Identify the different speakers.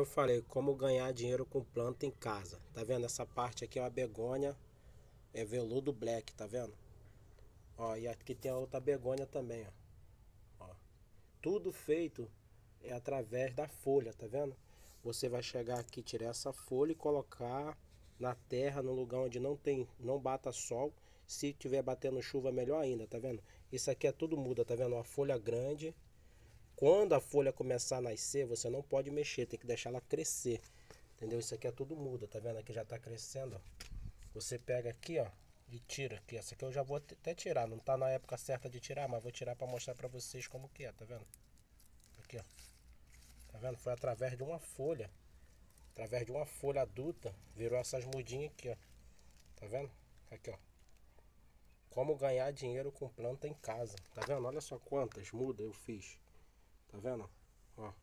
Speaker 1: eu falei, como ganhar dinheiro com planta em casa. Tá vendo? Essa parte aqui é uma begônia, é veludo black, tá vendo? Ó, e aqui tem a outra begônia também, ó. Tudo feito é através da folha, tá vendo? Você vai chegar aqui, tirar essa folha e colocar na terra, no lugar onde não bata sol. Se tiver batendo chuva, melhor ainda, tá vendo? Isso aqui é tudo muda, tá vendo? Uma folha grande. Quando a folha começar a nascer, você não pode mexer, tem que deixar ela crescer. Entendeu? Isso aqui é tudo muda, tá vendo? Aqui já tá crescendo, ó. Você pega aqui, ó, e tira aqui. Essa aqui eu já vou até tirar. Não tá na época certa de tirar, mas vou tirar pra mostrar pra vocês como que é, tá vendo? Aqui, ó. Tá vendo? Foi através de uma folha. Através de uma folha adulta, virou essas mudinhas aqui, ó. Tá vendo? Aqui, ó. Como ganhar dinheiro com planta em casa. Tá vendo? Olha só quantas mudas eu fiz. Tá vendo? Ó.